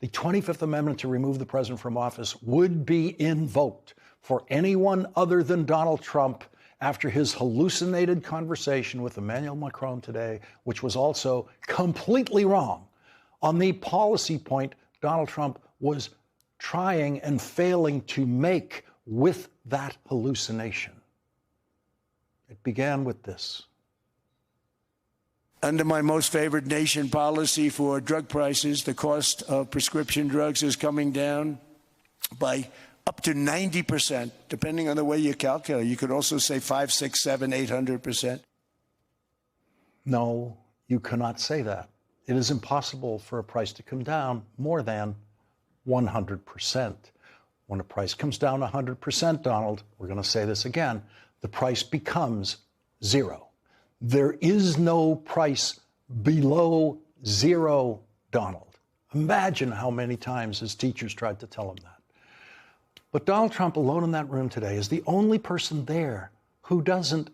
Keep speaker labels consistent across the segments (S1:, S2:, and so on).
S1: the 25th Amendment to remove the president from office would be invoked for anyone other than Donald Trump after his hallucinated conversation with Emmanuel Macron today, which was also completely wrong. On the policy point, Donald Trump was trying and failing to make with that hallucination. It began with this.
S2: Under my most favored nation policy for drug prices, the cost of prescription drugs is coming down by up to 90%, depending on the way you calculate. You could also say 5, 6, 7, 800%.
S1: No, you cannot say that. It is impossible for a price to come down more than 100%. When a price comes down 100%, Donald, we're going to say this again, the price becomes zero. There is no price below zero, Donald. Imagine how many times his teachers tried to tell him that. But Donald Trump, alone in that room today, is the only person there who doesn't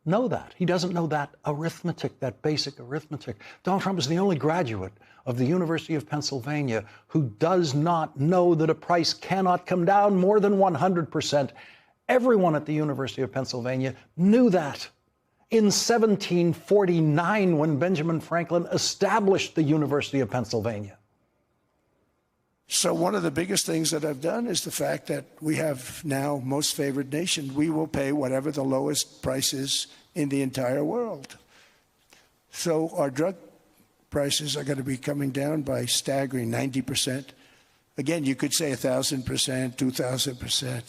S1: know that. He doesn't know that arithmetic, that basic arithmetic. Donald Trump is the only graduate of the University of Pennsylvania who does not know that a price cannot come down more than 100%. Everyone at the University of Pennsylvania knew that. In 1749, when Benjamin Franklin established the University of Pennsylvania.
S2: So one of the biggest things that I've done is the fact that we have now most favored nation. We will pay whatever the lowest price is in the entire world. So our drug prices are going to be coming down by staggering 90%. Again, you could say 1,000%, 2,000%.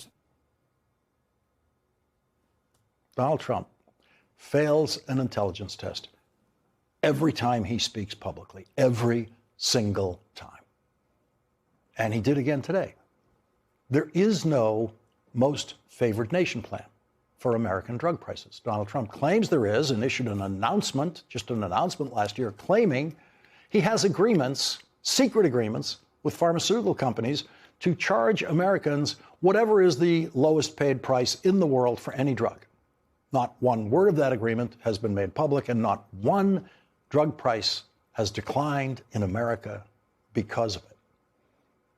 S1: Donald Trump fails an intelligence test every time he speaks publicly, every single time. And he did again today. There is no most favored nation plan for American drug prices. Donald Trump claims there is and issued an announcement, just an announcement last year, claiming he has agreements, secret agreements, with pharmaceutical companies to charge Americans whatever is the lowest paid price in the world for any drug. Not one word of that agreement has been made public, and not one drug price has declined in America because of it.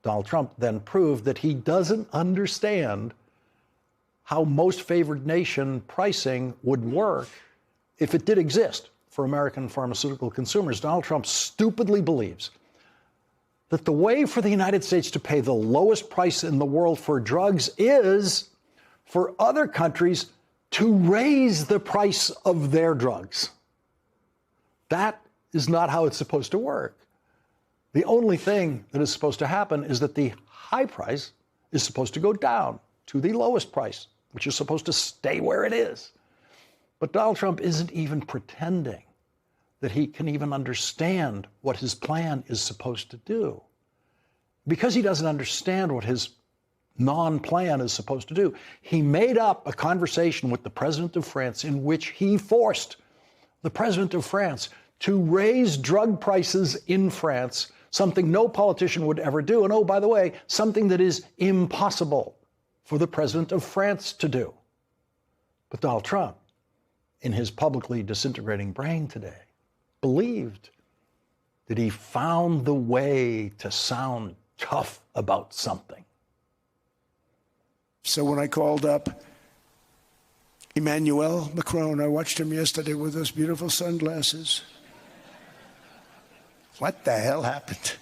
S1: Donald Trump then proved that he doesn't understand how most favored nation pricing would work if it did exist for American pharmaceutical consumers. Donald Trump stupidly believes that the way for the United States to pay the lowest price in the world for drugs is for other countries to raise the price of their drugs. That is not how it's supposed to work. The only thing that is supposed to happen is that the high price is supposed to go down to the lowest price, which is supposed to stay where it is. But Donald Trump isn't even pretending that he can even understand what his plan is supposed to do. Because he doesn't understand what his non-plan is supposed to do, he made up a conversation with the president of France in which he forced the president of France to raise drug prices in France, something no politician would ever do. And oh, by the way, something that is impossible for the president of France to do. But Donald Trump, in his publicly disintegrating brain today, believed that he found the way to sound tough about something.
S2: So when I called up Emmanuel Macron, I watched him yesterday with those beautiful sunglasses. What the hell happened?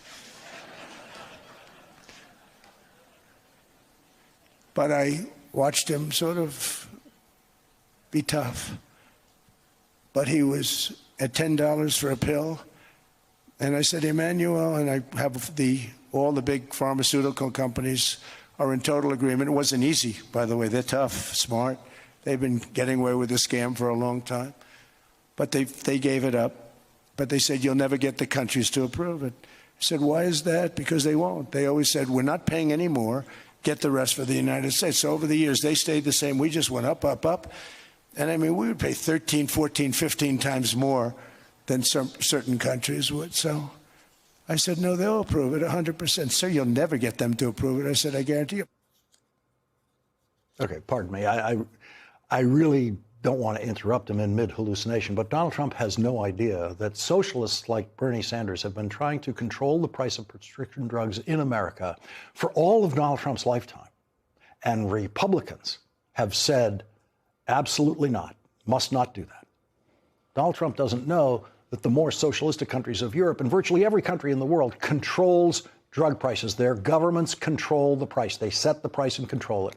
S2: But I watched him sort of be tough. But he was at $10 for a pill. And I said, Emmanuel, and I have all the big pharmaceutical companies are in total agreement. It wasn't easy, by the way. They're tough, smart. They've been getting away with the scam for a long time. But they gave it up. But they said, you'll never get the countries to approve it. I said, why is that? Because they won't. They always said, we're not paying any more. Get the rest for the United States. So over the years, they stayed the same. We just went up, up, up. And I mean, we would pay 13, 14, 15 times more than certain countries would. So I said, no, they'll approve it 100%. Sir, you'll never get them to approve it. I said, I guarantee you.
S1: Okay, pardon me. I really don't want to interrupt him in mid-hallucination, but Donald Trump has no idea that socialists like Bernie Sanders have been trying to control the price of prescription drugs in America for all of Donald Trump's lifetime. And Republicans have said, absolutely not, must not do that. Donald Trump doesn't know that the more socialistic countries of Europe and virtually every country in the world controls drug prices. Their governments control the price. They set the price and control it.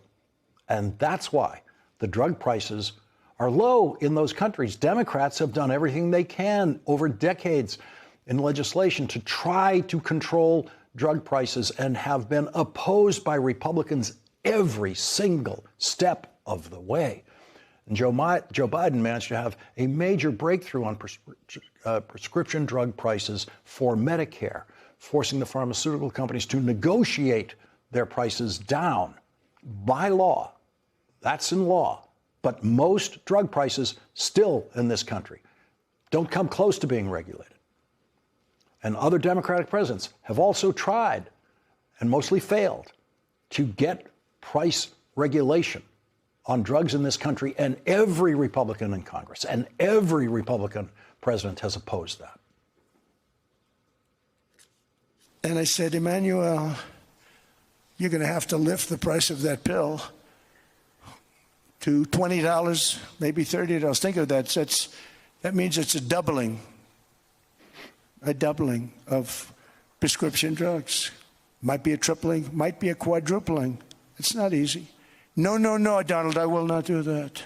S1: And that's why the drug prices are low in those countries. Democrats have done everything they can over decades in legislation to try to control drug prices and have been opposed by Republicans every single step of the way. And Joe Biden managed to have a major breakthrough on prescription drug prices for Medicare, forcing the pharmaceutical companies to negotiate their prices down by law. That's in law. But most drug prices still in this country don't come close to being regulated. And other Democratic presidents have also tried, and mostly failed, to get price regulation on drugs in this country, and every Republican in Congress and every Republican president has opposed that.
S2: And I said, Emmanuel, you're going to have to lift the price of that pill to $20, maybe $30. Think of that. That means it's a doubling of prescription drugs. Might be a tripling, might be a quadrupling. It's not easy. No, Donald, I will not do that.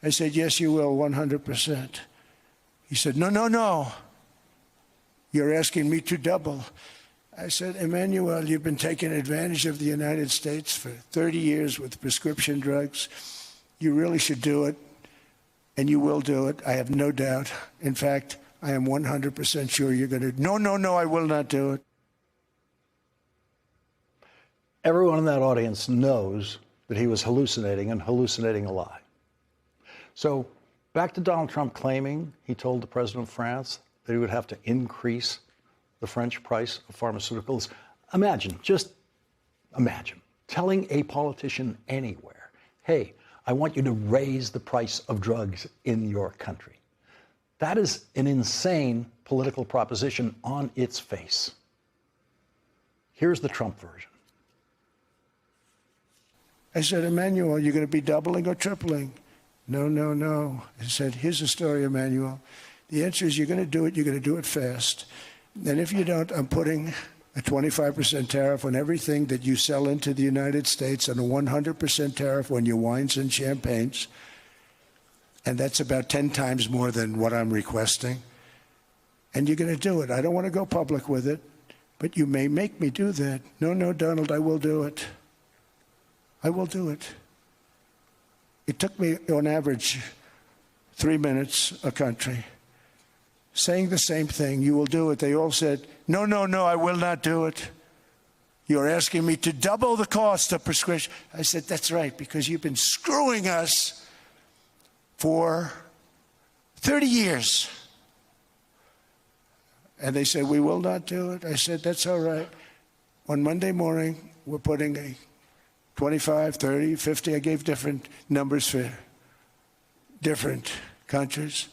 S2: I said, yes, you will, 100%. He said, no. You're asking me to double. I said, Emmanuel, you've been taking advantage of the United States for 30 years with prescription drugs. You really should do it, and you will do it. I have no doubt. In fact, I am 100% sure you're going to. No, I will not do it.
S1: Everyone in that audience knows that he was hallucinating, and hallucinating a lie. So back to Donald Trump claiming he told the president of France that he would have to increase the French price of pharmaceuticals. Just imagine telling a politician anywhere, hey, I want you to raise the price of drugs in your country. That is an insane political proposition on its face. Here's the Trump version.
S2: I said, Emmanuel, you're going to be doubling or tripling? No. I said, here's the story, Emmanuel. The answer is you're going to do it. You're going to do it fast. And if you don't, I'm putting a 25% tariff on everything that you sell into the United States and a 100% tariff on your wines and champagnes. And that's about 10 times more than what I'm requesting. And you're going to do it. I don't want to go public with it, but you may make me do that. No, Donald, I will do it. I will do it. It took me, on average, 3 minutes a country, saying the same thing. You will do it. They all said, no, I will not do it. You're asking me to double the cost of prescription. I said, that's right, because you've been screwing us for 30 years. And they said, we will not do it. I said, that's all right. On Monday morning, we're putting a 25, 30, 50. I gave different numbers for different countries.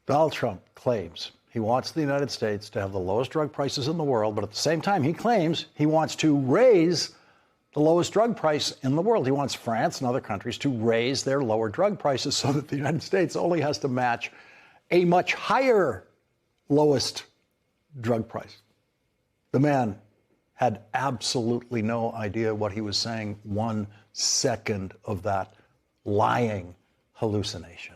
S1: Donald Trump claims he wants the United States to have the lowest drug prices in the world, but at the same time, he claims he wants to raise the lowest drug price in the world. He wants France and other countries to raise their lower drug prices so that the United States only has to match a much higher lowest drug price. The man had absolutely no idea what he was saying 1 second of that lying hallucination.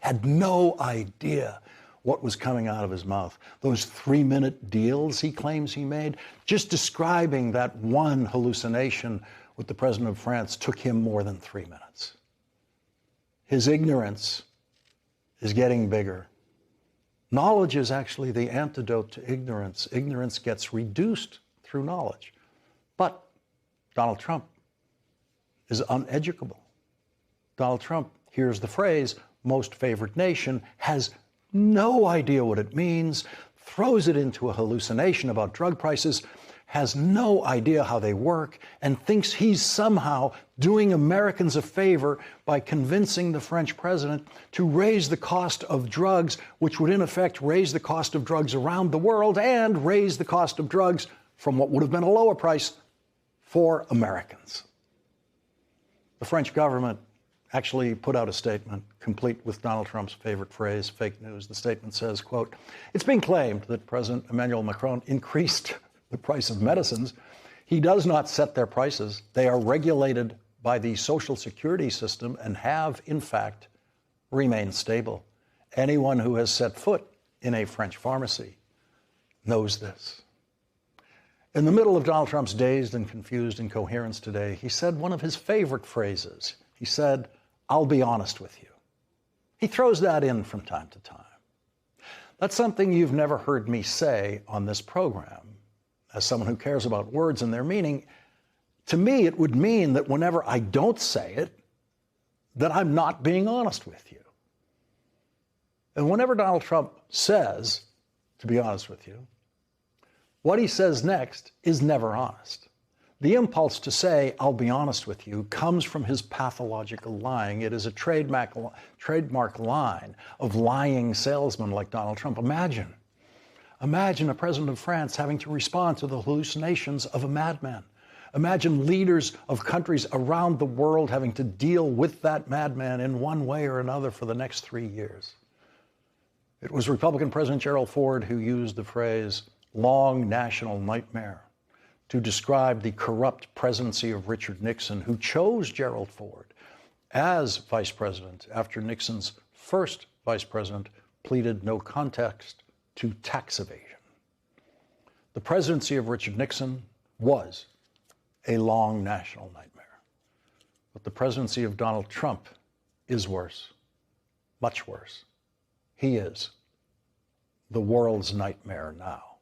S1: Had no idea what was coming out of his mouth. Those 3-minute deals he claims he made, just describing that one hallucination with the president of France took him more than 3 minutes. His ignorance is getting bigger. Knowledge is actually the antidote to ignorance. Ignorance gets reduced through knowledge. But Donald Trump is uneducable. Donald Trump hears the phrase, most favored nation, has no idea what it means, throws it into a hallucination about drug prices, has no idea how they work and thinks he's somehow doing Americans a favor by convincing the French president to raise the cost of drugs, which would in effect raise the cost of drugs around the world and raise the cost of drugs from what would have been a lower price for Americans. The French government actually put out a statement complete with Donald Trump's favorite phrase, fake news. The statement says, quote, "It's been claimed that President Emmanuel Macron increased the price of medicines. He does not set their prices. They are regulated by the Social Security system and have, in fact, remained stable. Anyone who has set foot in a French pharmacy knows this." In the middle of Donald Trump's dazed and confused incoherence today, he said one of his favorite phrases. He said, "I'll be honest with you." He throws that in from time to time. That's something you've never heard me say on this program. As someone who cares about words and their meaning, to me, it would mean that whenever I don't say it, that I'm not being honest with you. And whenever Donald Trump says, to be honest with you, what he says next is never honest. The impulse to say, "I'll be honest with you," comes from his pathological lying. It is a trademark line of lying salesmen like Donald Trump. Imagine a president of France having to respond to the hallucinations of a madman. Imagine leaders of countries around the world having to deal with that madman in one way or another for the next 3 years. It was Republican President Gerald Ford who used the phrase "long national nightmare" to describe the corrupt presidency of Richard Nixon, who chose Gerald Ford as vice president after Nixon's first vice president pleaded no contest to tax evasion. The presidency of Richard Nixon was a long national nightmare. But the presidency of Donald Trump is worse, much worse. He is the world's nightmare now.